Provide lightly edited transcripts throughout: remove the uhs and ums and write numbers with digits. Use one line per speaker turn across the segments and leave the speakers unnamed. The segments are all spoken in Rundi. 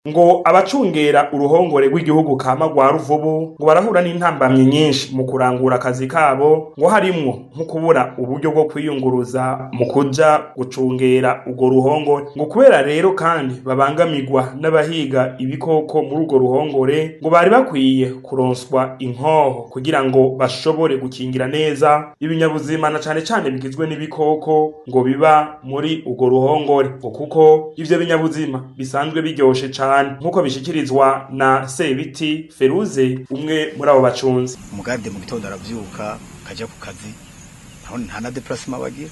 ngo abacungera uruhongore rw'igihugu kama rwa Ruvubu ngo barahura n'intambamye nyinshi mu kurangura akazi kabo ngo harimwo nko kubura uburyo bwo kwiyunguruza mu kuja gucungera urwo ruhongore ngo kubera rero kandi babangamirwa n'abahiga ibikoko muri urwo ruhongore ngo bari bakwiye kuronswa inkoho kugira ngo bashobore gukingira neza ibinyabuzima na cane cane bigizwe n'ibikoko ngo biba muri urwo ruhongore ngo kuko ivyo binyabuzima bisanzwe biryoshe cane nkuko bishikirizwa na Sebiti Feruze umwe muri abo bacunzi.
Umugarde mu gitondo aravyuka kaja ku kazi nta na déplacement bagira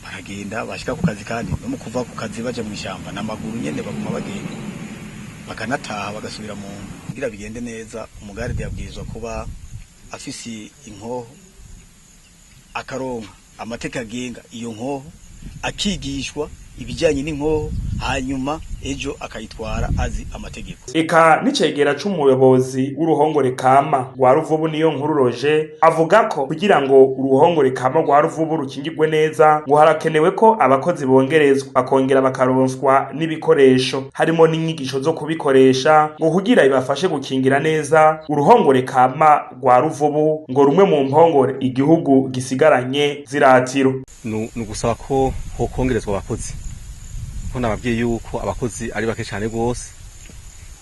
baragenda bashika ku kazi kandi no mu kuva ku kazi baje mu ishamba n'amaguru nyene baguma bagenda bakanataha bagasubira mu kugira bigende neza. Umugarde yabwirizwa kuba afisi inkoho akaronka amateka agenga iyo nkoho akigishwa ibijanye n'inkoho hanyuma ejo akayitwara azi amategeko.
Eka n'icegera c'umuyobozi w'uruhongore kama rwa Ruvubu niyo nkuru Roger avuga ko kugira ngo uruhongore kama rwa Ruvubu rukingirwe neza ngo harakenewe ko abakozi bongerezwa bakongera bakaronswa n'ibikoresho harimo n'inyigisho zo kubikoresha ngo kugira ibafashe gukingira neza uruhongore kama rwa Ruvubu ngo rumwe mu mpongore igihugu gisigaranye ziratiro.
Nugusaba ko hokongerezwa abakozi hona babwiye yuko abakozi ari bake cyane gose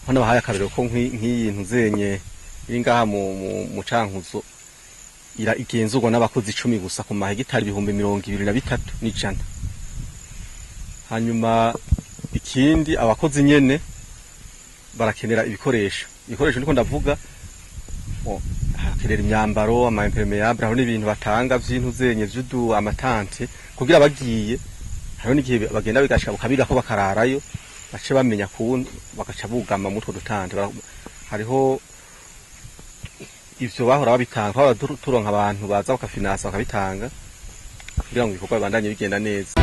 hona bahaye akarero ko nk'iyintu zenye iri ngaha mu Cankuzo ira igenzurwa n'abakozi 10 gusa ku mahegitari 23,100. Hanyuma ikindi abakozi nyene barakenera ibikoresho niko ndavuga hakenera imyambaro ama impermeable aho n'ibintu batanga vy'intu zenye vy'udu amatante kugira bagiye hariho n'igihe bagenda bigashika bukabiga ko bakararayo bace bamenya kuntu bagaca bugama mutwo dutante. Hariho ivyo bahora babitanga turonka abantu baza bakafinansa bakabitanga kugira ngo ibikorwa bibandanye bigenda neza.